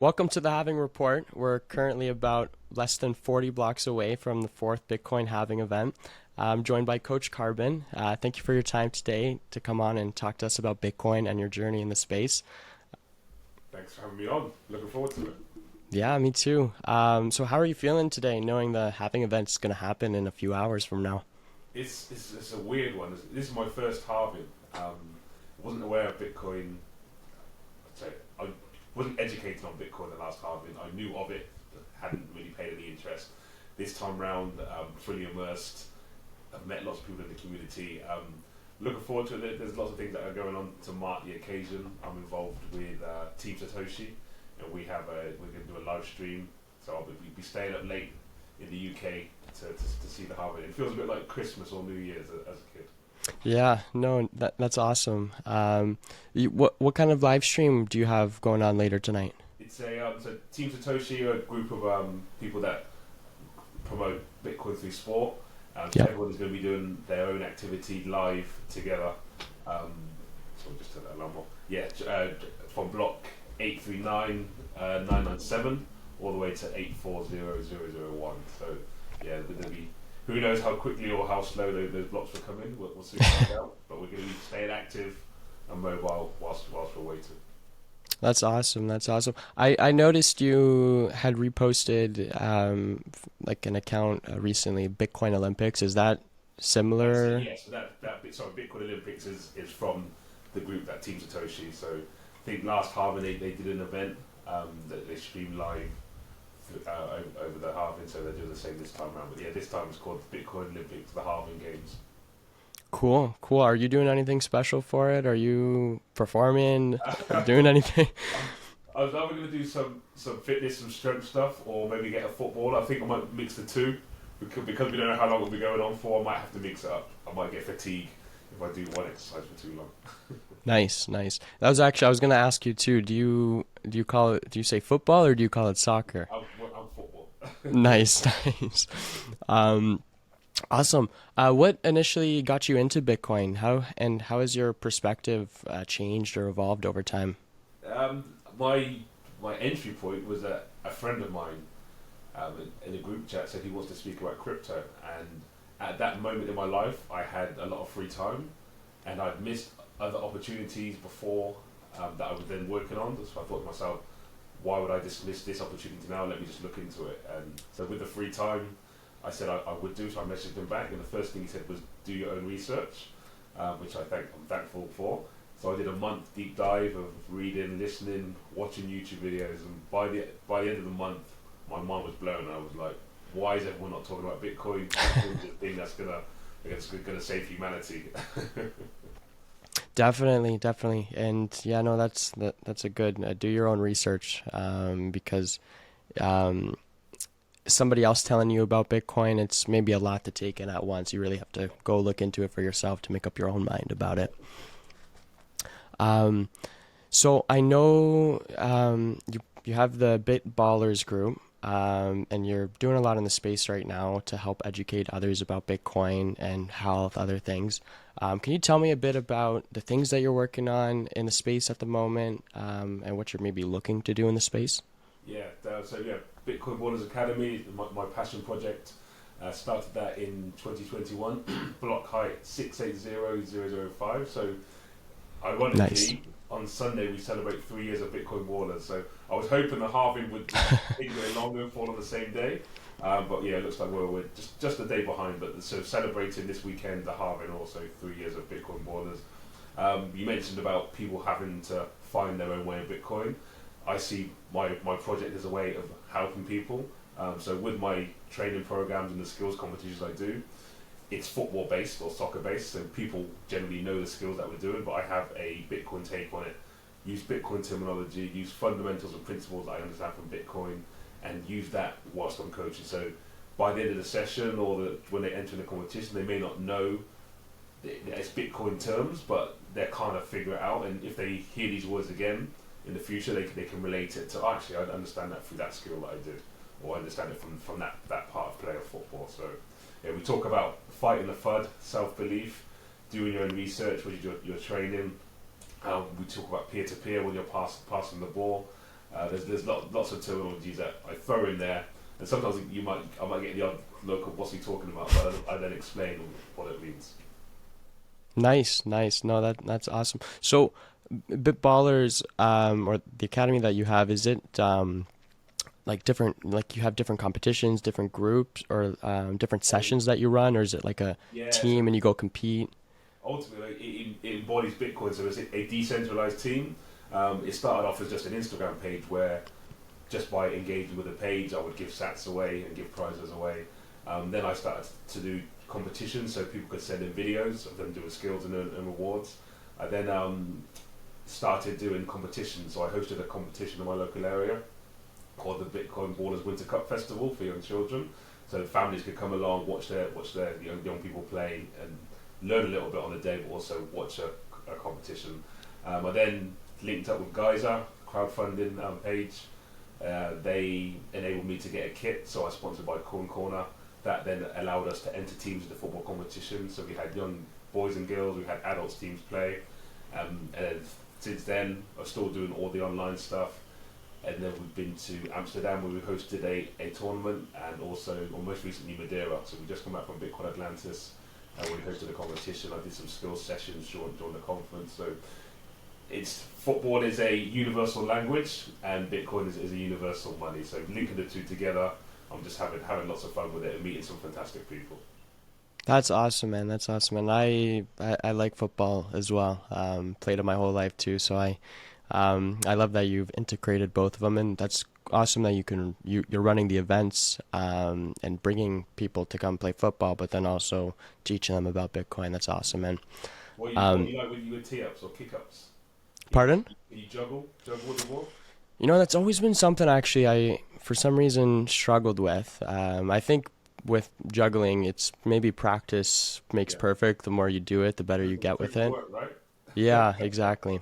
Welcome to the Halving Report. We're currently about less than 40 blocks away from the fourth Bitcoin Halving event. I'm joined by Coach Carbon. Thank you for your time today to come on and talk to us about Bitcoin and your journey in the space. Thanks for having me on. Looking forward to it. Yeah, me too. So how are you feeling today, knowing the Halving event is going to happen in a few hours from now? It's a weird one. This is my first halving. Wasn't aware of Bitcoin. I'd say I wasn't educated on Bitcoin the last halving. I knew of it, but hadn't really paid any interest. This time round, fully immersed. I've met lots of people in the community. Looking forward to it. There's lots of things that are going on to mark the occasion. I'm involved with Team Satoshi, and we're going to do a live stream. So I'll be staying up late in the UK to see the halving. It feels a bit like Christmas or New Year's as a kid. Yeah, no, that's awesome. What kind of live stream do you have going on later tonight? So Team Satoshi are a group of people that promote Bitcoin through sport. So Yep. everyone's going to be doing their own activity live together. So just turn that alarm off. Yeah, from block 839,997 all the way to 840001. So yeah, there'll be, who knows how quickly or how slow those blocks will come in. We'll soon find out. But we're going to be staying active and mobile whilst we're waiting. That's awesome. That's awesome. I noticed you had reposted like an account recently, Bitcoin Olympics. Is that similar? Yeah, so sorry, Bitcoin Olympics is from the group that Team Satoshi. So I think last halving they did an event that they streamed live over the halving, so they're doing the same this time around. But yeah, this time it's called Bitcoin Olympics, the Halving Games. Cool, cool. Are you doing anything special for it? Are you performing, doing anything? I was either going to do some fitness, some strength stuff, or maybe get a football. I think I might mix the two because we don't know how long it'll be going on for. I might have to mix it up. I might get fatigued if I do one exercise for too long. Nice, nice. That was actually I was gonna ask you too. Do you call it? Do you say football or do you call it soccer? I'm football. Nice, nice. Um, Awesome. What initially got you into Bitcoin? How has your perspective changed or evolved over time? Um, my entry point was that a friend of mine in a group chat said he wants to speak about crypto, and at that moment in my life, I had a lot of free time, and I'd missed other opportunities before that I was then working on. So I thought to myself, why would I dismiss this opportunity now? Let me just look into it. And so with the free time, I said I would do. So I messaged him back, and the first thing he said was, "Do your own research," which I'm thankful for. So I did a month deep dive of reading, listening, watching YouTube videos, and by the end of the month, my mind was blown. I was like, "Why is everyone not talking about Bitcoin? Bitcoin's the thing that's gonna save humanity." Definitely, definitely, and yeah, no, that's a good do your own research because um, somebody else telling you about Bitcoin, it's maybe a lot to take in at once. You really have to go look into it for yourself to make up your own mind about it. Um, so I know you have the Bitballers group, and you're doing a lot in the space right now to help educate others about Bitcoin and health, other things. Can you tell me a bit about the things that you're working on in the space at the moment, and what you're maybe looking to do in the space? Yeah, Bitcoin Borders Academy, my passion project. Started that in 2021, block height 680005. So, Nice. ironically, on Sunday we celebrate 3 years of Bitcoin Borders. So, I was hoping the halving would take a bit longer and fall on the same day. But yeah, it looks like we're just a day behind. But so celebrating this weekend the halving, also 3 years of Bitcoin Borders. You mentioned about people having to find their own way of Bitcoin. I see my project as a way of helping people. So with my training programs and the skills competitions I do, it's football based or soccer based. So people generally know the skills that we're doing, but I have a Bitcoin take on it. Use Bitcoin terminology, use fundamentals and principles that I understand from Bitcoin, and use that whilst I'm coaching. So by the end of the session when they enter the competition, they may not know it's Bitcoin terms, but they're kind of figure it out. And if they hear these words again in the future, they can relate it to, "Oh, actually, I understand that through that skill that I did, or I understand it from that part of play of football." So yeah, we talk about fighting the FUD, self-belief, doing your own research when you do your training. We talk about peer-to-peer when you're passing the ball. Lots of terminologies that I throw in there, and sometimes I might get the odd local what's he talking about, but I then explain what it means. Nice, nice. No, that's awesome. So, Bitballers, or the academy that you have, is it like different, like you have different competitions, different groups, or different Oh, sessions that you run, or is it like a yeah. So team and you go compete? ultimately, it embodies Bitcoin. So it's a decentralized team. It started off as just an Instagram page where, just by engaging with the page, I would give sats away and give prizes away. Then I started to do competitions, so people could send in videos of them doing skills and rewards. I then started doing competitions, so I hosted a competition in my local area called the Bitcoin Ballers Winter Cup Festival for young children. So families could come along, watch their young people play, and learn a little bit on the day, but also watch a competition. I then linked up with Geyser crowdfunding page. They enabled me to get a kit, so I was sponsored by Corn Corner. That then allowed us to enter teams in the football competition. So we had young boys and girls, we had adults teams play, and since then I'm still doing all the online stuff. And then we've been to Amsterdam where we hosted a tournament, and also, or most recently, Madeira. So we just come back from Bitcoin Atlantis, and we hosted a competition. I did some skills sessions during the conference. So it's football is a universal language, and Bitcoin is a universal money. So linking the two together, I'm just having lots of fun with it and meeting some fantastic people. That's awesome, man. That's awesome, and I like football as well. Played it my whole life too, so I love that you've integrated both of them, and that's awesome that you're running the events and bringing people to come play football, but then also teaching them about Bitcoin. That's awesome, man. What Um, you like when you do tee ups or kick ups? Pardon? Can you juggle with the ball? You know, that's always been something actually I, for some reason, struggled with. I think with juggling, it's maybe practice makes Yeah, perfect. The more you do it, the better you get with proof of it. work, right? Yeah, exactly.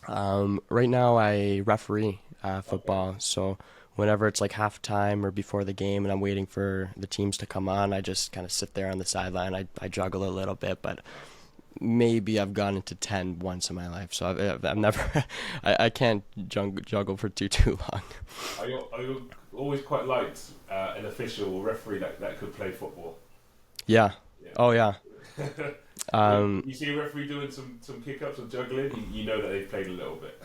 Right now I referee Okay. football, so whenever it's like halftime or before the game and I'm waiting for the teams to come on, I just kind of sit there on the sideline. I juggle a little bit, but Nice. maybe I've gone into 10 once in my life, so I've never, I can't juggle for too long. I always quite liked an official or referee that could play football. Yeah. Yeah. Oh yeah. When Um, you see a referee doing some kick ups or juggling, you know that they've played a little bit.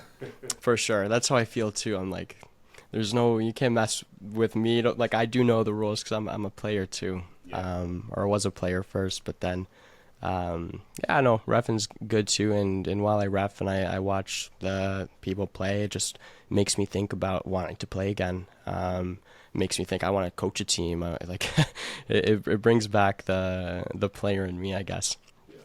for sure. That's how I feel too. I'm like, there's no, you can't mess with me. Like I do know the rules because I'm a player too. Yeah. Or was a player first, but then yeah, no, reffing's good too. And while I ref and I watch the people play, it just makes me think about wanting to play again. Makes me think I want to coach a team. Like it brings back the player in me, I guess. Yeah.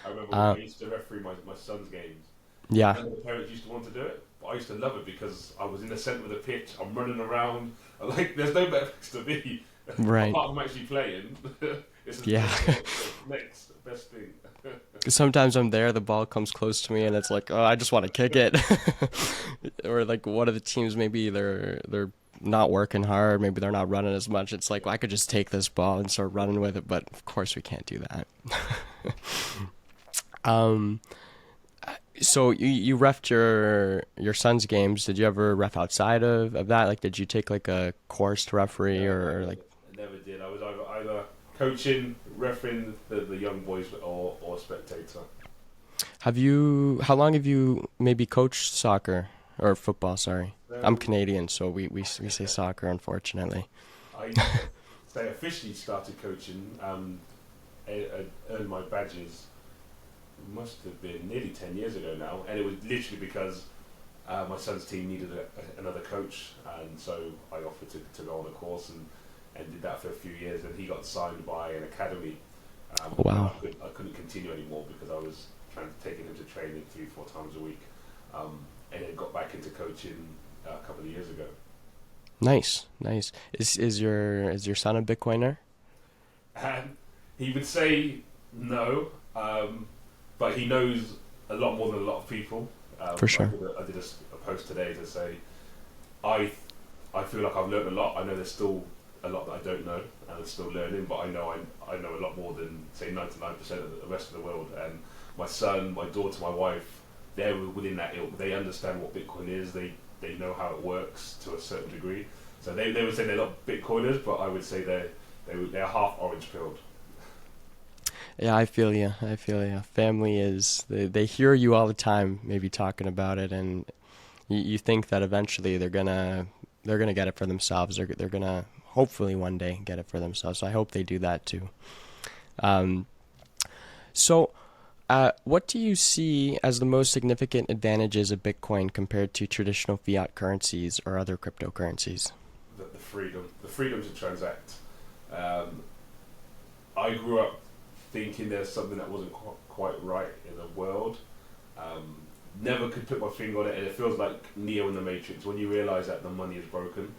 I remember when Uh, I used to referee my son's games. yeah, None of the parents used to want to do it, but I used to love it because I was in the centre of the pitch. I'm running around. Like there's no better place to be right. apart from actually playing. It's Yeah. the next best thing. Sometimes I'm there, the ball comes close to me, and it's like, oh, I just want to kick it. Or like one of the teams, maybe they're not working hard, maybe they're not running as much. It's like, well, I could just take this ball and start running with it, but of course we can't do that. Um, so you refed your son's games. Did you ever ref outside of that? Like, did you take like a course to referee No, or like? I never did. I was either coaching, refereeing the young boys, or spectator. Have you? How long have you maybe coached soccer or football? Sorry, I'm So Canadian, so we say soccer, unfortunately. I say officially started coaching. I earned my badges. Must have been nearly 10 years ago now, and it was literally because my son's team needed another coach, and so I offered to go on a course and did that for a few years. And he got signed by an academy, Oh, but wow, I couldn't continue anymore because I was taking him to training 3 4 times a week, and then got back into coaching a couple of years ago. nice, nice. Is your son a Bitcoiner? And he would say no, but he knows a lot more than a lot of people. For sure. I did a post today to say I I feel like I've learned a lot. I know there's still a lot that I don't know, and I'm still learning. But I know a lot more than say 99% of the rest of the world. And my son, my daughter, my wife, they're within that ilk. They understand what Bitcoin is. They know how it works to a certain degree. So they would say they're not Bitcoiners, but I would say they're half orange pilled. Yeah, I feel you. I feel you. Family is they hear you all the time, maybe talking about it, and you think that eventually they're gonna get it for themselves. They're gonna hopefully one day get it for themselves. So I hope they do that too. Um, so, what do you see as the most significant advantages of Bitcoin compared to traditional fiat currencies or other cryptocurrencies? The freedom to transact. Um, I grew up thinking there's something that wasn't quite right in the world. Um, Never could put my finger on it, and it feels like Neo in the Matrix when you realize that the money is broken,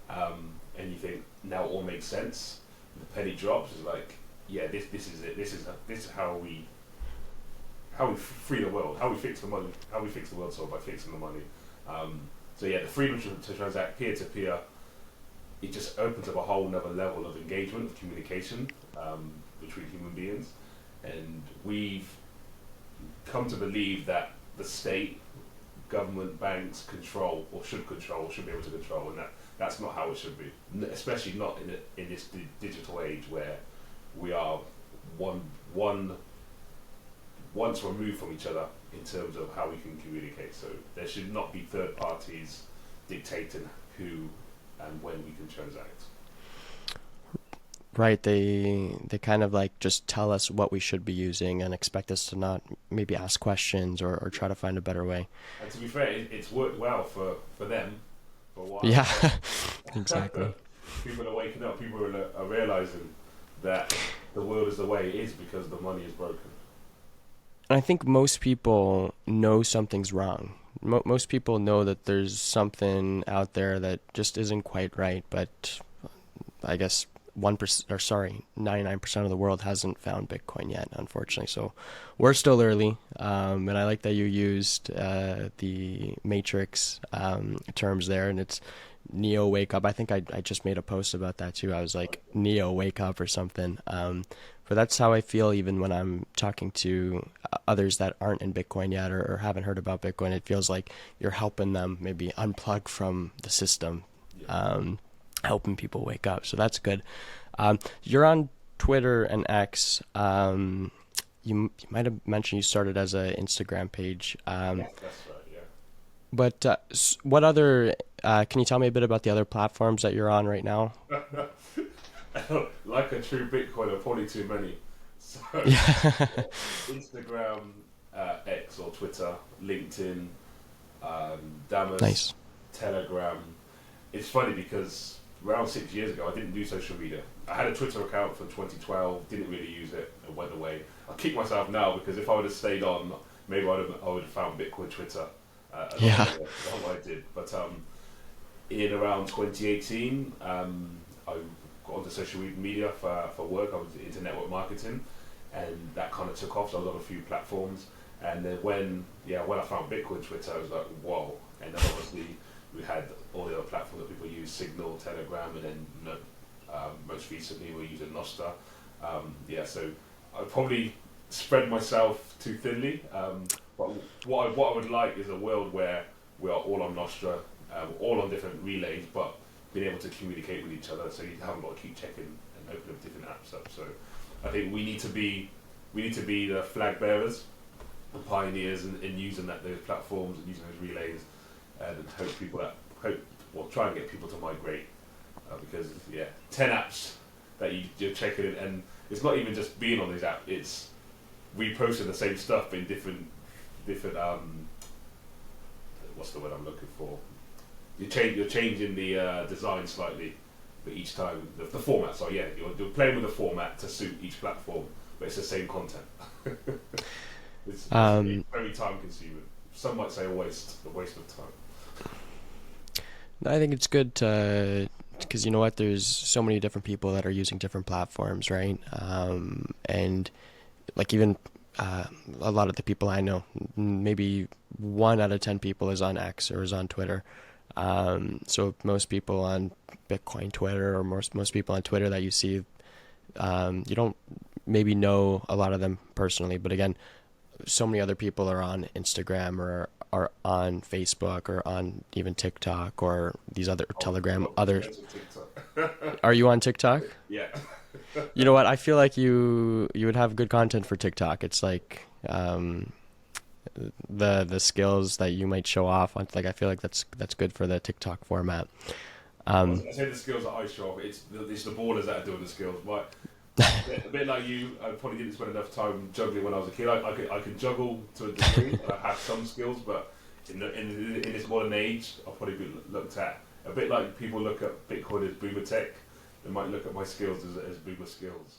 and you think now it all makes sense. The penny drops. Is like, yeah, this is it. This is how we free the world, how we fix the money, how we fix the world. So by fixing the money. So yeah, the freedom to transact peer to peer, it just opens up a whole another level of engagement, of communication between human beings, and we've come to believe that the state, government, banks control or should be able to control, and that's not how it should be. Especially not in this digital age where we are one once removed from each other in terms of how we can communicate. So there should not be third parties dictating who and when we can transact. Right, they kind of like just tell us what we should be using and expect us to not maybe ask questions or try to find a better way. And to be fair, it's worked well for them for a while. Yeah, exactly. People are waking up. People are realizing that the world is the way it is because the money is broken. And I think most people know something's wrong. Most people know that there's something out there that just isn't quite right, but I guess 1% or sorry, 99% of the world hasn't found Bitcoin yet, unfortunately. So we're still early. And I like that you used the matrix terms there, and it's Neo wake up. I think I just made a post about that too. I was like Neo wake up or something. But that's how I feel even when I'm talking to others that aren't in Bitcoin yet or haven't heard about Bitcoin. It feels like you're helping them maybe unplug from the system, Yeah. helping people wake up. So that's good. You're on Twitter and X. You might have mentioned you started as an Instagram page. Yes, that's right. But what other, can you tell me a bit about the other platforms that you're on right now? Yeah. Like a true Bitcoiner, probably too many. So Yeah. Instagram, X or Twitter, LinkedIn, Damus, Nice. Telegram. It's funny because around 6 years ago, I didn't do social media. I had a Twitter account from 2012, didn't really use it, it went away. I kick myself now because if I would have stayed on, maybe I would have found Bitcoin Twitter a lot Yeah. earlier than what I did. But in around 2018, I got onto social media for work. I was into network marketing, and that kind of took off. So I was on a few platforms, and then when I found Bitcoin Twitter, I was like, whoa! And then obviously we had all the other platforms that people use, Signal, Telegram, and then most recently we're using Nostra. So I probably spread myself too thinly. But what I would like is a world where we are all on Nostra, all on different relays, but being able to communicate with each other, so you haven't got to keep checking and opening different apps up. So I think we need to be the flag bearers, the pioneers, in using those platforms and using those relays, and try and get people to migrate, because 10 apps that you're checking in, and it's not even just being on these apps, it's reposting the same stuff in different what's the word I'm looking for? You're changing the design slightly, but each time the format. So you're playing with the format to suit each platform, but it's the same content. it's very time consuming. Some might say a waste of time. I think it's good to, because you know what, there's so many different people that are using different platforms, right? And like even a lot of the people I know, maybe 1 out of 10 people is on X or is on Twitter. So most people on Bitcoin Twitter, or most people on Twitter that you see, you don't maybe know a lot of them personally, but again, so many other people are on Instagram or are on Facebook or on even TikTok or these other Telegram I'm other. obsessed with TikTok. Are you on TikTok? Yeah. You know what? I feel like you would have good content for TikTok. It's like the skills that you might show off. Like I feel like that's good for the TikTok format. Well, Um, I say the skills that I show off. It's the ballers that are doing the skills. But a bit like you, I probably didn't spend enough time juggling when I was a kid. I could juggle to a degree, and I have some skills, but in this modern age, I'll probably be looked at a bit like people look at Bitcoin as boomer tech. They might look at my skills as boomer skills.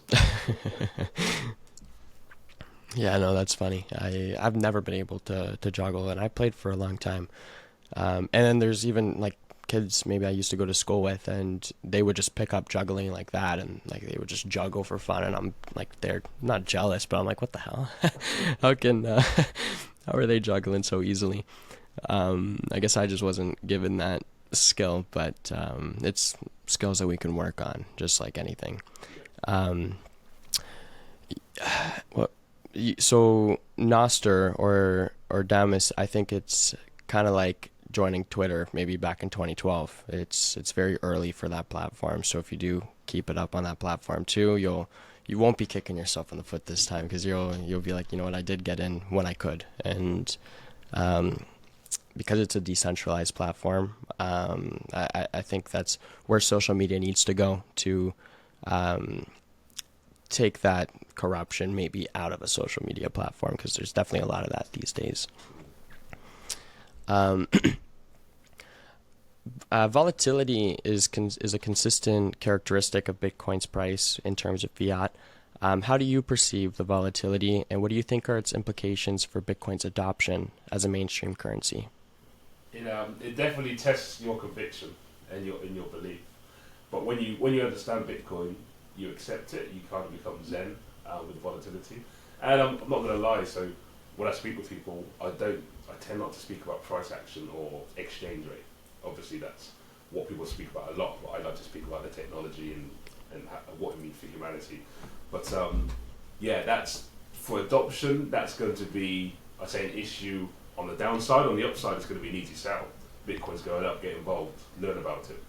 yeah, no, that's funny. I've never been able to juggle, and I played for a long time. And then there's even like kids maybe I used to go to school with, and they would just pick up juggling like that, and like they would just juggle for fun, and I'm like they're not jealous, but I'm like, what the hell? How can how are they juggling so easily? I guess I just wasn't given that skill, but it's skills that we can work on, just like anything. Yeah. Um, what so Noster or Damus, I think it's kind of like joining Twitter maybe back in 2012. It's very early for that platform, so if you do keep it up on that platform too, you won't be kicking yourself in the foot this time because you'll be like, you know what, I did get in when I could, and um, because it's a decentralized platform, I think that's where social media needs to go to um, take that corruption maybe out of a social media platform because there's definitely a lot of that these days. Um, volatility is a consistent characteristic of Bitcoin's price in terms of fiat. How do you perceive the volatility, and what do you think are its implications for Bitcoin's adoption as a mainstream currency? It definitely tests your conviction and your belief. But when you understand Bitcoin, you accept it. You kind of become zen with volatility. And I'm not going to lie. So when I speak with people, I tend not to speak about price action or exchange rate. Obviously, that's what people speak about a lot. But I like to speak about the technology and what it means for humanity. But yeah, that's for adoption. That's going to be, I say, an issue on the downside. On the upside, it's going to be an easy sell. Bitcoin's going up, get involved, learn about it.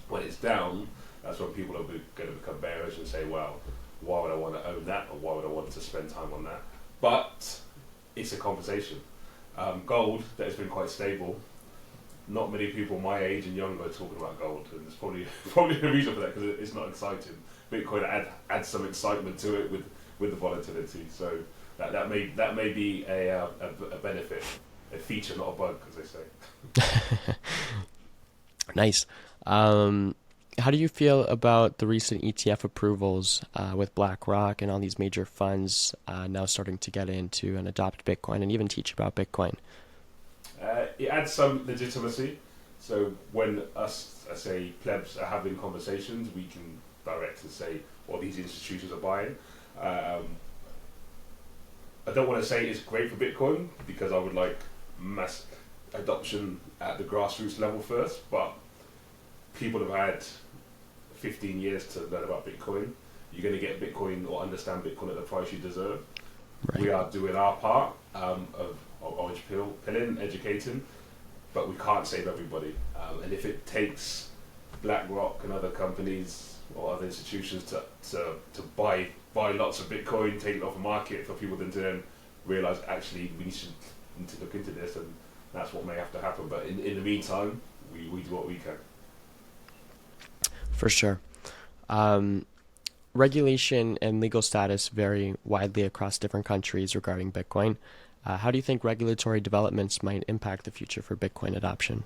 When it's down, that's when people are going to become bearish and say, well, why would I want to own that, or why would I want to spend time on that? But it's a conversation. Gold, that has been quite stable. Not many people my age and younger are talking about gold, and there's probably probably a reason for that because it's not exciting. Bitcoin adds some excitement to it with the volatility, so that may be a benefit, a feature, not a bug, as they say. Nice. How do you feel about the recent ETF approvals with BlackRock and all these major funds now starting to get into and adopt Bitcoin and even teach about Bitcoin? It adds some legitimacy. So when us, I say, plebs are having conversations, we can direct and say what these institutions are buying. I don't want to say it's great for Bitcoin because I would like mass adoption at the grassroots level first, but people have had 15 years to learn about Bitcoin. You're going to get Bitcoin or understand Bitcoin at the price you deserve. Right. We are doing our part of orange pilling, educating, but we can't save everybody. And if it takes BlackRock and other companies or other institutions to buy lots of Bitcoin, take it off the market for people to then realize actually we need to look into this, and that's what may have to happen. But in the meantime, we do what we can. For sure. Regulation and legal status vary widely across different countries regarding Bitcoin. How do you think regulatory developments might impact the future for Bitcoin adoption?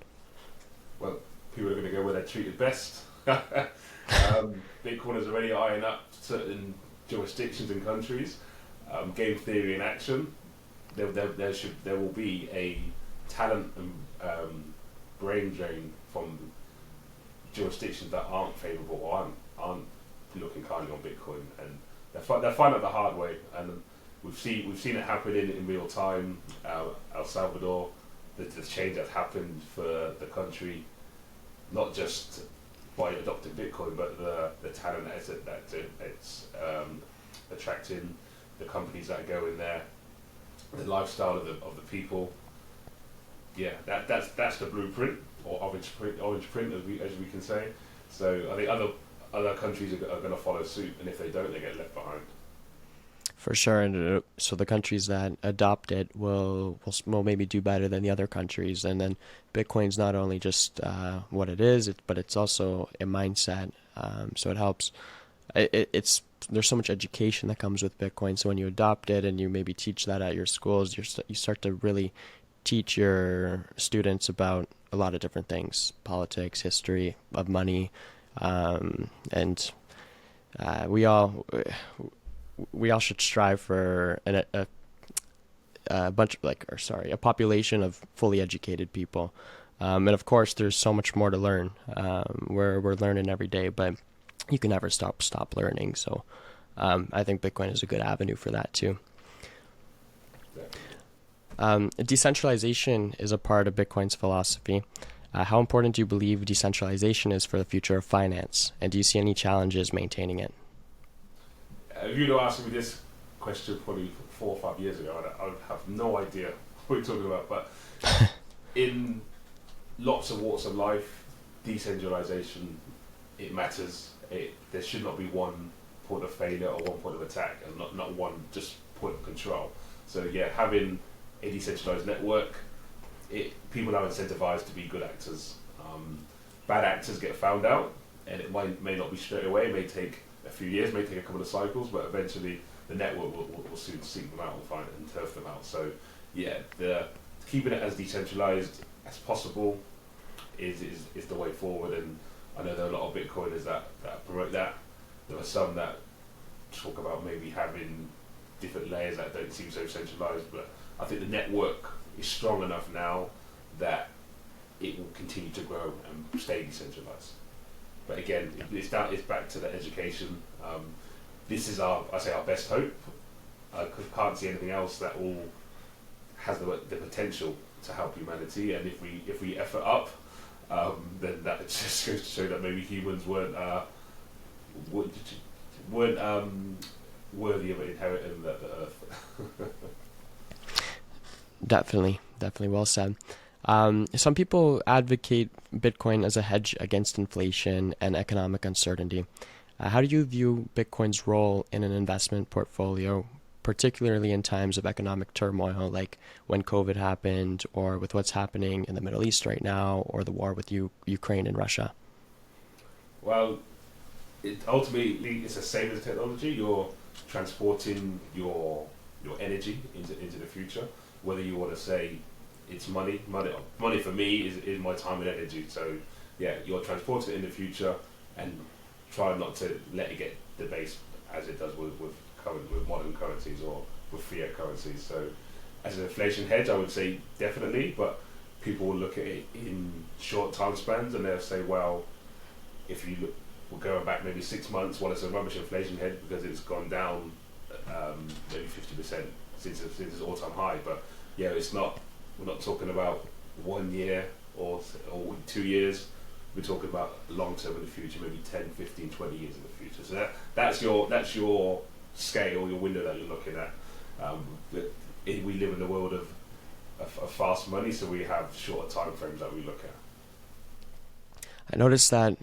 Well, people are going to go where they're treated best. Bitcoin is already eyeing up certain jurisdictions and countries. Game theory in action. There will be a talent and brain drain from jurisdictions that aren't favourable or aren't looking kindly on Bitcoin, and they find it the hard way. And we've seen it happen in real time. El Salvador, the change that's happened for the country, not just by adopting Bitcoin, but the talent that it's attracting, the companies that go in there. the lifestyle of the people. Yeah, that's the blueprint or orange print as we can say. So I think other countries are going to follow suit, and if they don't, they get left behind. For sure, and so the countries that adopt it will maybe do better than the other countries, and then Bitcoin's not only just what it is, but it's also a mindset. So it helps. It's there's so much education that comes with Bitcoin. So when you adopt it and you maybe teach that at your schools, you start to really teach your students about a lot of different things: politics, history of money, and we all should strive for a bunch of a population of fully educated people. And of course, there's so much more to learn. We're learning every day, but you can never stop learning. So I think Bitcoin is a good avenue for that too. Decentralization is a part of Bitcoin's philosophy. How important do you believe decentralization is for the future of finance? And do you see any challenges maintaining it? If you'd have asked me this question probably 4 or 5 years ago, I'd have no idea what you're talking about. But in lots of walks of life, decentralization, it matters. There should not be one point of failure or one point of attack, and not one just point of control. So yeah, having a decentralized network, people are incentivized to be good actors. Bad actors get found out, and it may not be straight away. It may take a few years, may take a couple of cycles, but eventually the network will soon seek them out and find and turf them out. So yeah, keeping it as decentralized as possible is the way forward. And I know there are a lot of Bitcoiners that promote that. There are some that talk about maybe having different layers that don't seem so centralized, but I think the network is strong enough now that it will continue to grow and stay decentralized. But again, it's back to the education. This is our best hope. I can't see anything else that all has the potential to help humanity. And if we effort up, then that just goes to show that maybe humans weren't worthy of inheriting the earth. Definitely well said. Some people advocate Bitcoin as a hedge against inflation and economic uncertainty. How do you view Bitcoin's role in an investment portfolio, particularly in times of economic turmoil, like when COVID happened, or with what's happening in the Middle East right now, or the war with Ukraine and Russia? Well, ultimately it's the same as technology. You're transporting your energy into the future. Whether you want to say it's money for me is my time and energy. So yeah, you're transporting it in the future, and try not to let it get debased as it does with modern currencies or with fiat currencies. So as an inflation hedge, I would say definitely, but people will look at it in short time spans and they'll say, well, if you look, we're going back maybe 6 months, well, it's a rubbish inflation hedge because it's gone down maybe 50% since its all-time high. But yeah, we're not talking about 1 year or 2 years. We're talking about long term in the future, maybe 10, 15, 20 years in the future. So that's your scale, your window that you're looking at. We live in a world of fast money, so we have shorter time frames that we look at. I noticed that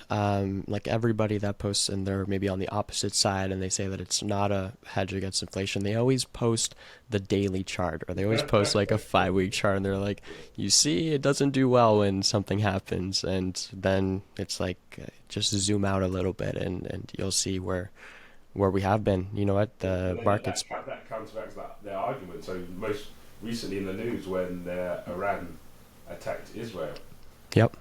like everybody that posts and they're maybe on the opposite side and they say that it's not a hedge against inflation, they always post the daily chart or they always post like a 5 week chart and they're like, you see, it doesn't do well when something happens. And then it's like, just zoom out a little bit and you'll see where we have been. You know what? The market's... That counteracts their argument. So most recently in the news when Iran attacked Israel, Yep.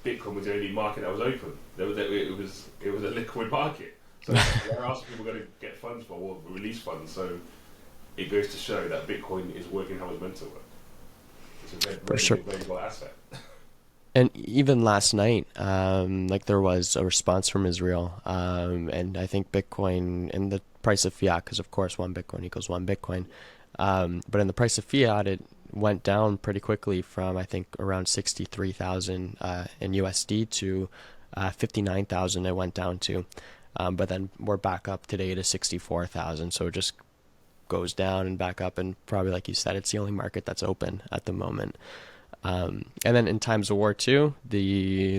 Bitcoin was the only market that was open. It was a liquid market. So where else are people going to get funds for or release funds? So it goes to show that Bitcoin is working how it's meant to work. It's a For sure. very valuable asset. And even last night, like there was a response from Israel, and I think Bitcoin and the price of fiat, because of course 1 Bitcoin equals 1 Bitcoin, but in the price of fiat, it went down pretty quickly from I think around 63,000 in USD to 59,000. It went down to, but then we're back up today to 64,000. So just goes down and back up, and probably like you said, it's the only market that's open at the moment. And then in times of war too,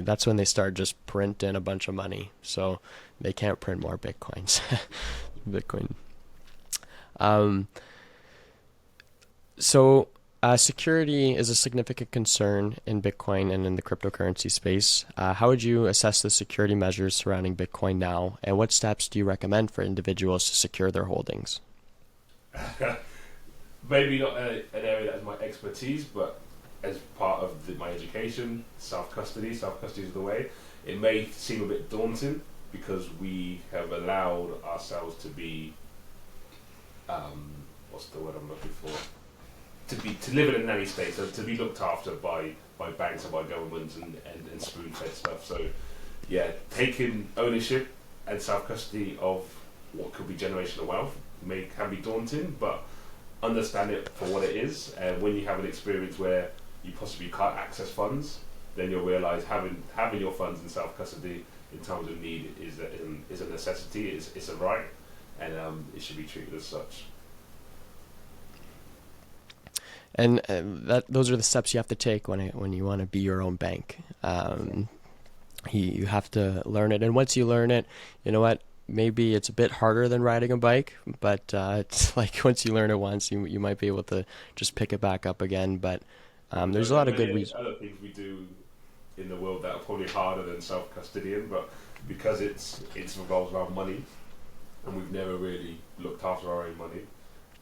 that's when they start just printing a bunch of money, so they can't print more bitcoins. Bitcoin. Um, so security is a significant concern in Bitcoin and in the cryptocurrency space. How would you assess the security measures surrounding Bitcoin now, and what steps do you recommend for individuals to secure their holdings? Maybe not an area that is my expertise, but as part of my education, self custody is the way. It may seem a bit daunting because we have allowed ourselves to be, what's the word I'm looking for? To live in a nanny state, so to be looked after by banks and by governments and spoon fed stuff. So yeah, taking ownership and self custody of what could be generational wealth can be daunting, but understand it for what it is. And when you have an experience where you possibly can't access funds, then you'll realise having your funds in self custody in times of need is a necessity. It's a right, and it should be treated as such. And those are the steps you have to take when you want to be your own bank. You have to learn it, and once you learn it, you know what? Maybe it's a bit harder than riding a bike, but it's like once you learn it once, you might be able to just pick it back up again. But there's a lot of good Many reasons. other things we do in the world that are probably harder than self custodian, but because it's revolves around money, and we've never really looked after our own money.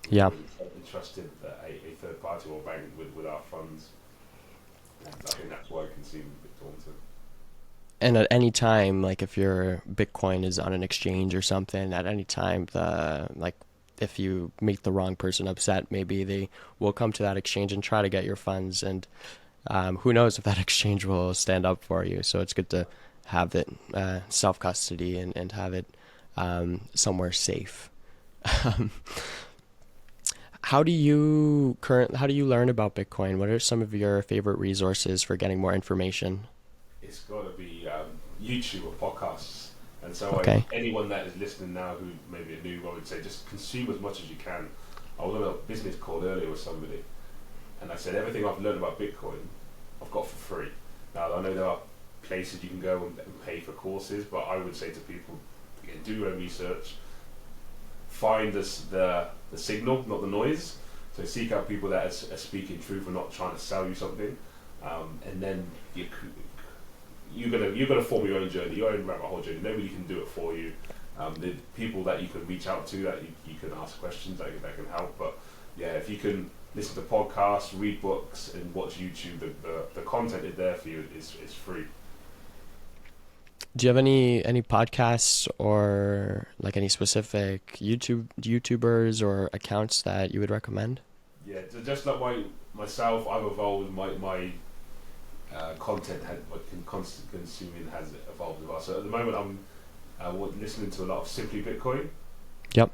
We've Yeah. never really entrusted a third party or bank with our funds. And I think that's why it can seem a bit daunting. And at any time, like if your Bitcoin is on an exchange or something, at any time, if you make the wrong person upset, maybe they will come to that exchange and try to get your funds. And who knows if that exchange will stand up for you. So it's good to have it self custody and have it somewhere safe. Um, how do you learn about Bitcoin? What are some of your favorite resources for getting more information? It's got to be YouTube or podcasts. And so Okay. anyone that is listening now who maybe a new, I would say just consume as much as you can. I was on a business call earlier with somebody, and I said everything I've learned about Bitcoin, I've got for free. Now I know there are places you can go and pay for courses, but I would say to people, again, do your own research, find the signal, not the noise. So seek out people that are speaking truth and not trying to sell you something, and then you're gonna form your own journey, your own rabbit hole journey. Nobody can do it for you. The people that you can reach out to, that you can ask questions that can help. But yeah, if you can listen to podcasts, read books, and watch YouTube, the content is there for you. Is free. Do you have any podcasts or like any specific YouTubers or accounts that you would recommend? Yeah, just like myself, I've evolved. My content my constant consuming has evolved as well. So at the moment, I'm listening to a lot of Simply Bitcoin Yep.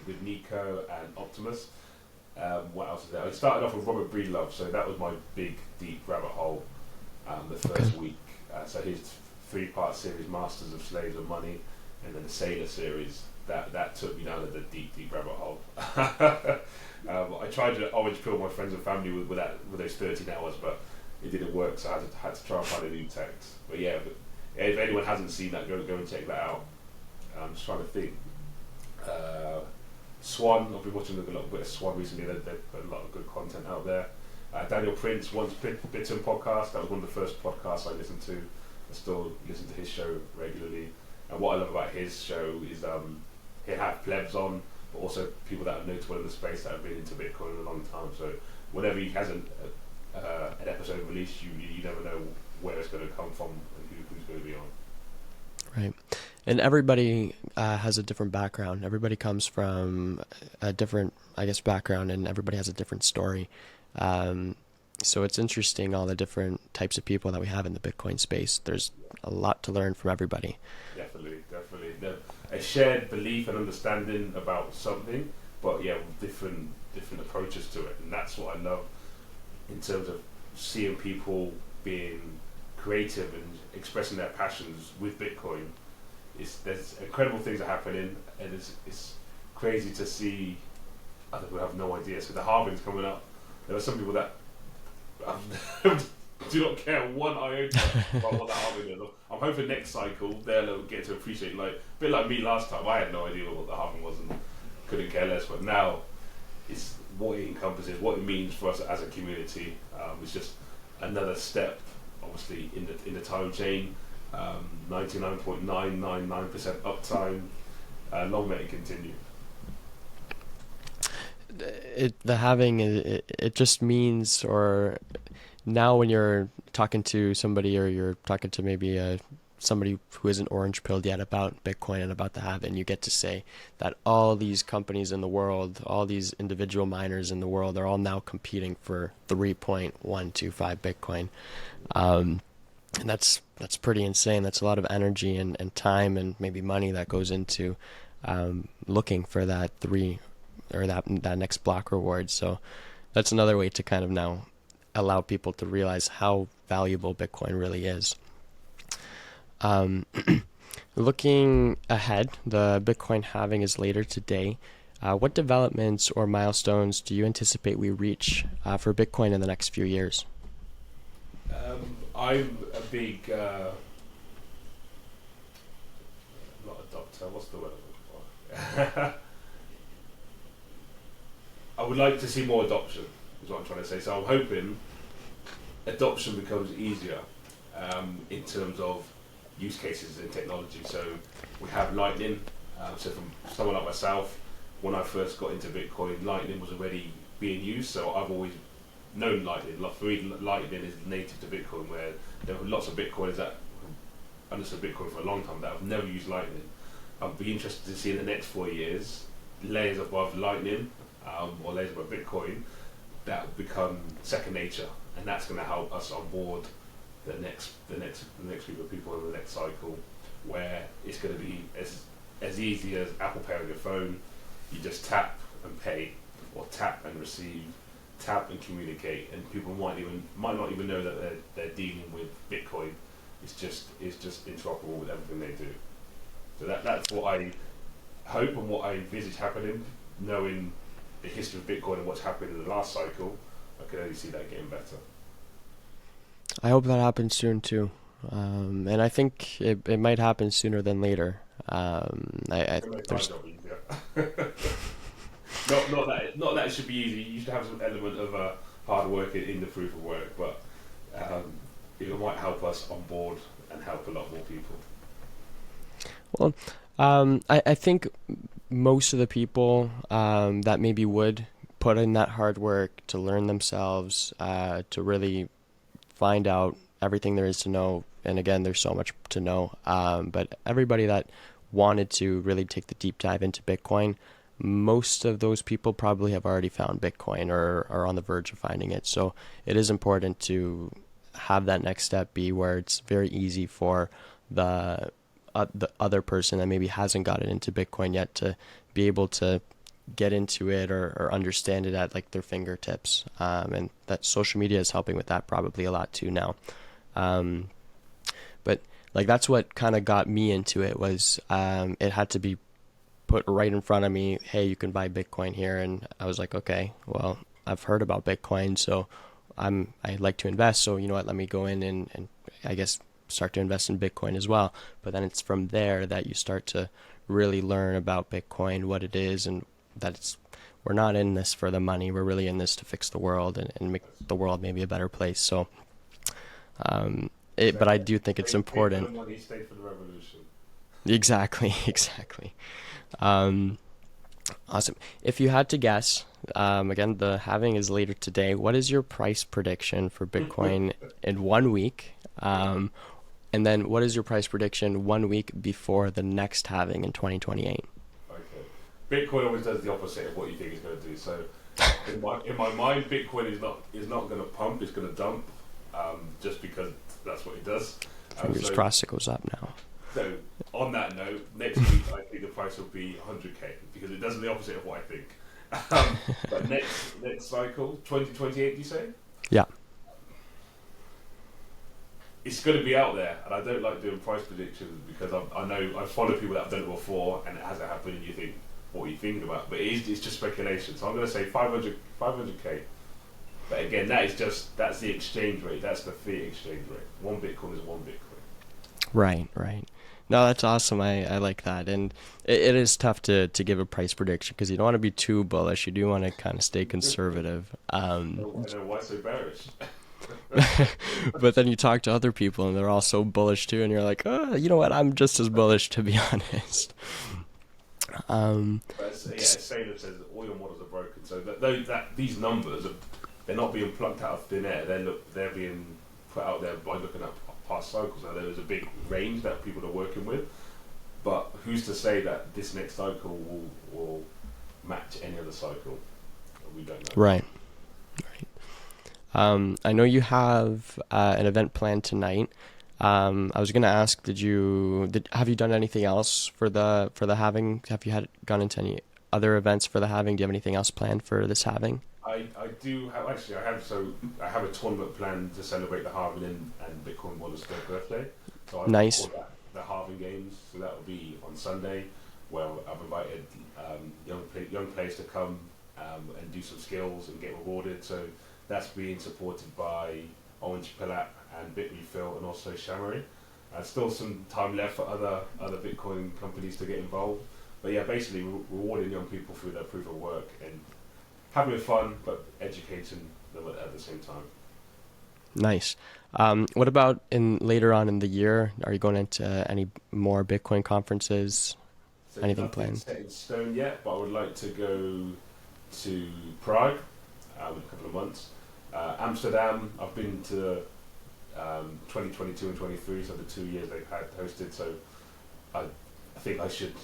with Nico and Optimus. What else is there? I started off with Robert Breedlove, so that was my big deep rabbit hole. The Okay. first week, so his three-part series, Masters of Slaves of Money, and then the Sailor series. That took me down to the deep rabbit hole. I tried to orange pill my friends and family with those 13 hours, but it didn't work, so I had to try and find a new text. But yeah, if anyone hasn't seen that, go and check that out. I'm just trying to think. Swan, I've been watching a little bit of Swan recently. They've put a lot of good content out there. Daniel Prince, Once Bitten podcast. That was one of the first podcasts I listened to. I still listen to his show regularly. And what I love about his show is he'll have plebs on, but also people that are notable in the space that have been into Bitcoin a long time. So whenever he has an episode released, you never know where it's going to come from and who's going to be on. Right. And everybody has a different background. Everybody comes from a different, I guess, background, and everybody has a different story. Um, so it's interesting all the different types of people that we have in the Bitcoin space. There's a lot to learn from everybody. Definitely. A shared belief and understanding about something, but yeah, with different approaches to it, and that's what I love in terms of seeing people being creative and expressing their passions with Bitcoin. There's incredible things are happening, and it's crazy to see I think we have no idea. So the halving's coming up. There are some people that do not care one iota about what the halving is. I'm hoping next cycle they'll get to appreciate, like a bit like me last time. I had no idea what the halving was and couldn't care less. But now it's what it encompasses, what it means for us as a community. It's just another step, obviously, in the time chain. 99.999% uptime. Long may it continue. The halving, it just means, or now when you're talking to somebody, or you're talking to maybe somebody who isn't orange pilled yet about Bitcoin and about the halving, you get to say that all these companies in the world, all these individual miners in the world, are all now competing for 3.125 Bitcoin. And that's pretty insane. That's a lot of energy and time and maybe money that goes into looking for that that next block reward. So that's another way to kind of now allow people to realize how valuable Bitcoin really is. Looking ahead, the Bitcoin halving is later today. What developments or milestones do you anticipate we reach for Bitcoin in the next few years? I'm a big not adopter. What's the word I'm looking for? I would like to see more adoption. Is what I'm trying to say. So I'm hoping adoption becomes easier in terms of use cases and technology. So we have Lightning. So from someone like myself, when I first got into Bitcoin, Lightning was already being used. So I've always known Lightning. For me, Lightning is native to Bitcoin, where there were lots of Bitcoiners that understood Bitcoin for a long time that have never used Lightning. I'd be interested to see in the next 4 years layers above Lightning or layers above Bitcoin that will become second nature, and that's going to help us onboard the next group of people in the next cycle, where it's going to be as easy as Apple Pay on your phone. You just tap and pay, or tap and receive, tap and communicate, and people might not even know that they're dealing with Bitcoin. It's just interoperable with everything they do. So that's what I hope and what I envisage happening. Knowing the history of Bitcoin and what's happened in the last cycle, I can only see that getting better. I hope that happens soon too, and I think it might happen sooner than later. It makes my There's job easier. Not that it should be easy. You should have some element of hard work in the proof of work, but it might help us on board and help a lot more people. Well, I think most of the people that maybe would put in that hard work to learn themselves, to really find out everything there is to know, and again, there's so much to know, but everybody that wanted to really take the deep dive into Bitcoin, most of those people probably have already found Bitcoin or are on the verge of finding it. So it is important to have that next step be where it's very easy for the other person that maybe hasn't gotten into Bitcoin yet to be able to get into it or understand it at like their fingertips. And that social media is helping with that probably a lot too now. But like that's what kind of got me into it was it had to be put right in front of me. Hey, you can buy Bitcoin here, and I was like, okay, well, I've heard about Bitcoin, so I'd like to invest. So you know what? Let me go in and I guess start to invest in Bitcoin as well. But then it's from there that you start to really learn about Bitcoin, what it is, and that we're not in this for the money. We're really in this to fix the world and make the world maybe a better place. So, but I do think it's important. Stay for the money, stay for the revolution. Exactly, exactly. Awesome. If you had to guess, again, the halving is later today. What is your price prediction for Bitcoin in 1 week? And then what is your price prediction 1 week before the next halving in 2028? Okay. Bitcoin always does the opposite of what you think it's going to do. So, in my mind, Bitcoin is not going to pump; it's going to dump, just because that's what it does. Fingers crossed it goes up now. So, on that note, next week I think the price will be 100k because it does the opposite of what I think. But next cycle, 2028, you say? Yeah. It's going to be out there, and I don't like doing price predictions because I know I follow people that have done it before, and it hasn't happened. And you think, what you're thinking about. But it's just speculation. So I'm going to say 500k. But again, that's the exchange rate. That's the fiat exchange rate. One Bitcoin is one Bitcoin. Right, right. No, that's awesome. I like that. And it is tough to give a price prediction because you don't want to be too bullish. You do want to kind of stay conservative. And then why so bearish? But then you talk to other people and they're all so bullish too, and you're like, oh, you know what? I'm just as bullish, to be honest. Um, But as Sailor says, all your models are broken. So that these numbers they're not being plucked out of thin air. They're being put out there by looking at past cycles. Now there is a big range that people are working with, but who's to say that this next cycle will match any other cycle? We don't know. right. I know you have an event planned tonight. I was gonna ask, have you done anything else for the halving? Have you had gone into any other events for the halving? Do you have anything else planned for this halving? I do have actually I have a tournament planned to celebrate the Halving and Bitcoin Wallet's third birthday. So I've Nice. called that the Halving Games. So that will be on Sunday, where I've invited young players to come and do some skills and get rewarded. So that's being supported by Orange Pillat and BitRefill and also Shamory. Still some time left for other Bitcoin companies to get involved. But yeah, basically rewarding young people through their proof of work and having fun, but educating them at the same time. Nice. What about in later on in the year? Are you going into any more Bitcoin conferences? So Anything nothing planned? set in stone yet, but I would like to go to Prague in a couple of months. Amsterdam, I've been to 2022 and 23, so the 2 years they've had hosted. So I think I should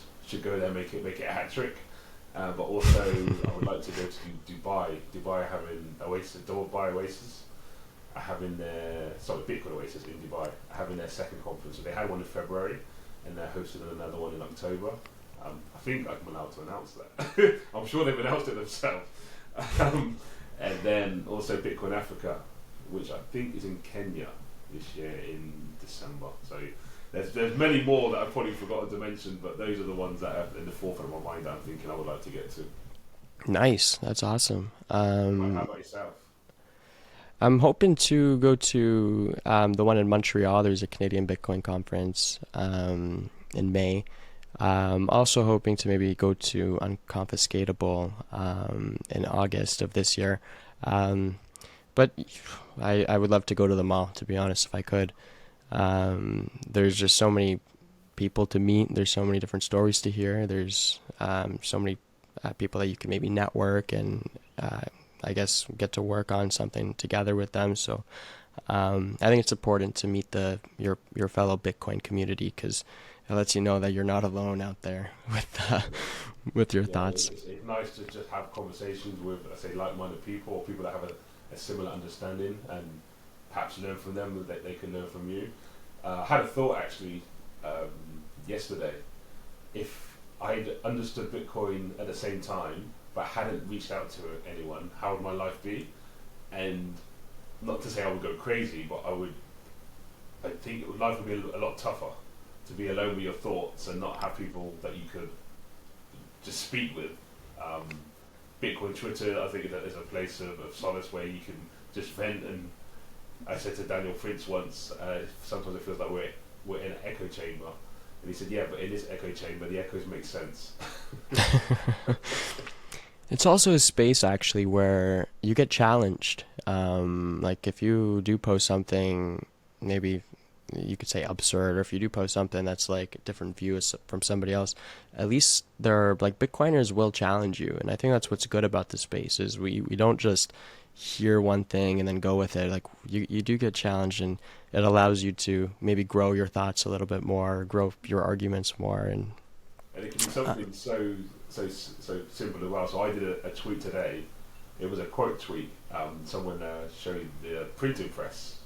go there, make it a hat trick. But also, I would like to go to Dubai. Dubai having Oasis, Dubai Oasis, having Bitcoin Oasis in Dubai, having their second conference. So they had one in February, and they're hosting another one in October. I think I'm allowed to announce that. I'm sure they've announced it themselves. And then also Bitcoin Africa, which I think is in Kenya this year in December. So there's many more that I've probably forgotten to mention, but those are the ones that are in the forefront of my mind that I'm thinking I would like to get to. Nice. That's awesome. How about yourself? I'm hoping to go to the one in Montreal. There's a Canadian Bitcoin conference in May. Also hoping to maybe go to Unconfiscatable in August of this year. But I would love to go to them all, to be honest, if I could. There's just so many people to meet. There's so many different stories to hear. There's so many people that you can maybe network and I guess get to work on something together with them. So I think it's important to meet your fellow Bitcoin community because it lets you know that you're not alone out there with your Yeah, thoughts. it's nice to just have conversations with, I say, like-minded people or people that have a similar understanding and perhaps learn from them that they can learn from you. I had a thought actually yesterday. If I'd understood Bitcoin at the same time but hadn't reached out to anyone, how would my life be? And not to say I would go crazy, but I think life would be a lot tougher to be alone with your thoughts and not have people that you could just speak with. Bitcoin Twitter, I think, is a place of solace where you can just vent. And I said to Daniel Prince once, sometimes it feels like we're in an echo chamber. And he said, yeah, but in this echo chamber, the echoes make sense. It's also a space actually where you get challenged. Like if you do post something, maybe you could say absurd, or if you do post something that's like a different view from somebody else, at least there are like Bitcoiners will challenge you. And I think that's what's good about the space is we don't just hear one thing and then go with it. Like you do get challenged and it allows you to maybe grow your thoughts a little bit more, grow your arguments more. And it can be something so simple as well. So I did a tweet today. It was a quote tweet. Someone showed the printing press,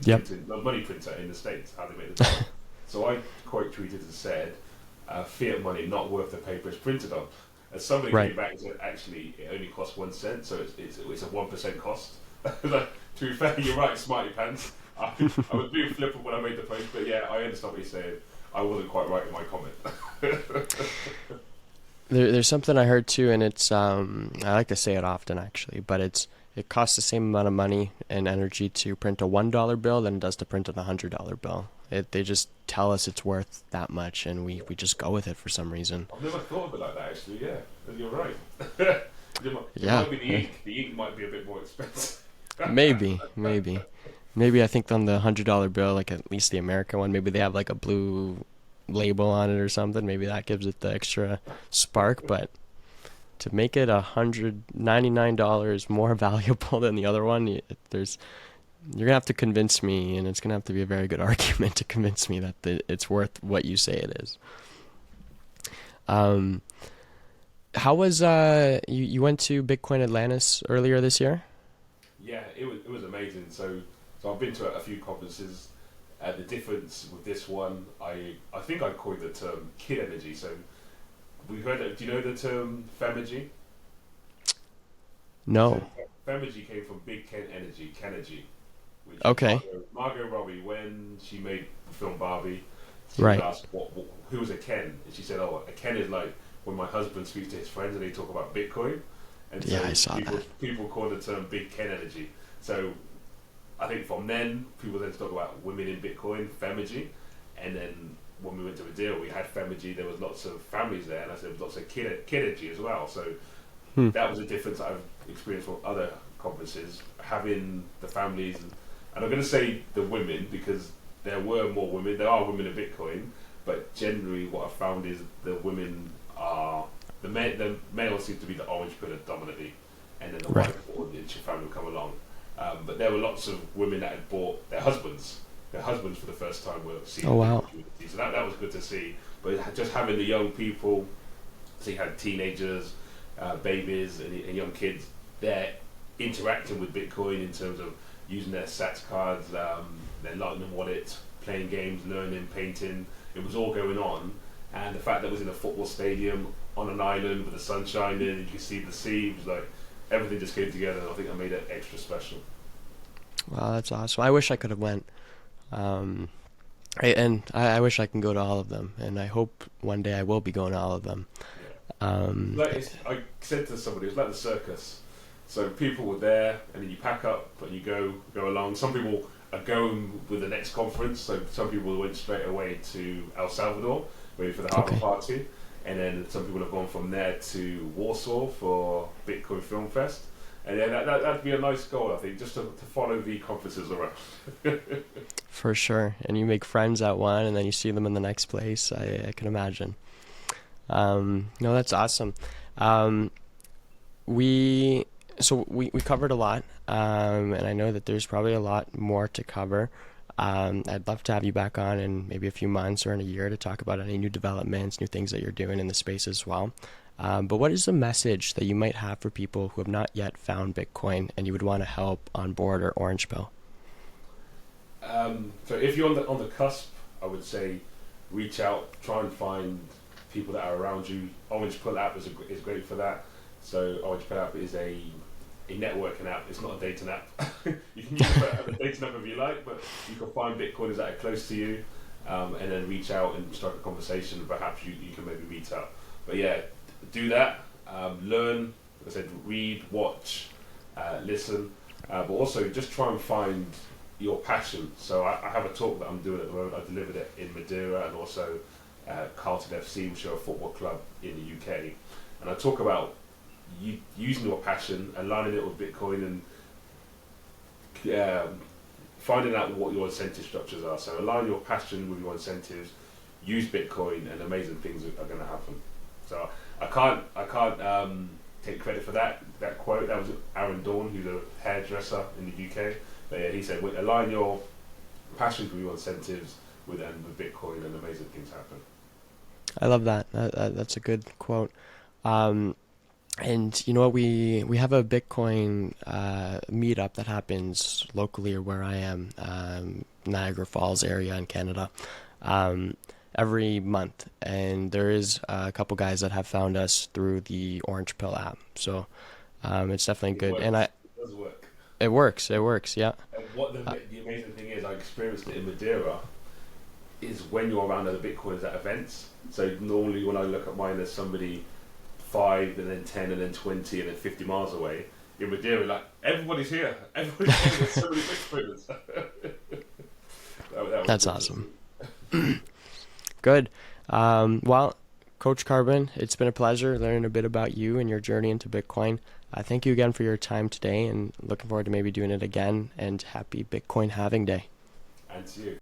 Yep. the money printer in the States, how they make the dollar. So I quote tweeted and said, "Fiat money not worth the paper it's printed on." And somebody Right. came back and said, "Actually, it only costs 1 cent, so it's a 1% cost." Like, to be fair, you're right, smarty pants. I was being flippant when I made the post, but yeah, I understand what you're saying. I wasn't quite right in my comment. there's something I heard too, and it's I like to say it often actually, but it costs the same amount of money and energy to print a $1 bill than it does to print a $100 bill. They just tell us it's worth that much, and we just go with it for some reason. I've never thought of it like that actually. Yeah, you're right. It Yeah, might be the ink. The ink might be a bit more expensive. maybe I think on the $100 bill, like at least the American one, maybe they have like a blue label on it or something. Maybe that gives it the extra spark, but to make it $199 more valuable than the other one, there's you're gonna have to convince me, and it's gonna have to be a very good argument to convince me that it's worth what you say it is. Um, how was you went to Bitcoin Atlantis earlier this year? Yeah, it was amazing. So I've been to a few conferences. The difference with this one, I think I coined the term kid energy. So we heard it. Do you know the term femagy? So No. femagy came from Big Ken Energy, Kenergy, which is Okay. Margot Robbie when she made the film Barbie. She was Right. asked who was a Ken, and she said, "Oh, a Ken is like when my husband speaks to his friends and they talk about Bitcoin." And Yeah, so I saw people that. people call the term Big Ken Energy. So I think from then people then talk about women in Bitcoin, Femagy, and then when we went to Madeira, we had Femagy. There was lots of families there, and I said there was lots of kidagy as well. So Hmm. that was a difference I've experienced from other conferences, having the families, and I'm going to say the women because there were more women. There are women in Bitcoin, but generally what I've found is the women are the males seem to be the orange pillar dominantly, and then the Right. white or the family will come along. But there were lots of women that had bought their husbands. Their husbands for the first time were seeing Oh the wow. Bitcoin community, so that was good to see. But just having the young people, so you had teenagers, babies, and young kids there interacting with Bitcoin in terms of using their Sats cards, their Lightning wallet, playing games, learning, painting. It was all going on, and the fact that it was in a football stadium on an island with the sun shining, and you could see the sea. It was like everything just came together. And I think I made it extra special. Wow, that's awesome. I wish I could have went. Um, and I wish I can go to all of them, and I hope one day I will be going to all of them. Yeah. Um, I said to somebody, it was like the circus. So people were there, and then you pack up and you go along. Some people are going with the next conference. So some people went straight away to El Salvador, waiting for the Harvard okay. party, and then some people have gone from there to Warsaw for Bitcoin Film Fest. And yeah, that'd be a nice goal, I think, just to follow the conferences around. For sure. And you make friends at one, and then you see them in the next place. I can imagine. No, that's awesome. Um, we we covered a lot, and I know that there's probably a lot more to cover. I'd love to have you back on in maybe a few months or in a year to talk about any new developments, new things that you're doing in the space as well. But what is the message that you might have for people who have not yet found Bitcoin and you would want to help on board or Orange Pill? So if you're on the cusp, I would say reach out, try and find people that are around you. Orange Pill app is great for that. So Orange Pill app is a networking app. It's not a dating app. You can use it as a dating app if you like, but you can find Bitcoiners that are close to you, and then reach out and start a conversation. Perhaps you can maybe meet up. But yeah, do that. Learn. Like I said, read, watch, listen, but also just try and find your passion. So I have a talk that I'm doing at the moment. I delivered it in Madeira and also Carlton FC, which are a football club in the UK. And I talk about using your passion, aligning it with Bitcoin, and finding out what your incentive structures are. So align your passion with your incentives, use Bitcoin, and amazing things are going to happen. So I can't take credit for that quote. That was Aaron Dawn, who's a hairdresser in the UK. But yeah, he said, align your passion with your incentives with Bitcoin, and amazing things happen. I love that. That's a good quote. Um, and you know what? We have a Bitcoin meetup that happens locally or where I am, Niagara Falls area in Canada, um, every month. And there is a couple guys that have found us through the Orange Pill app. So it's definitely It good. And works. It does work. it works. It works. Yeah. And what Uh, the amazing thing is, I experienced it in Madeira, is when you're around other Bitcoiners at events. So normally when I look at mine, there's somebody 5 and then 10 and then 20 and then 50 miles away. In Madeira, like everybody's here. Everybody's here. There's so many Bitcoiners. That was That's good to awesome. see. Good. Well, Coach Carbon, it's been a pleasure learning a bit about you and your journey into Bitcoin. Thank you again for your time today, and looking forward to maybe doing it again. And happy Bitcoin Halving Day. And to you.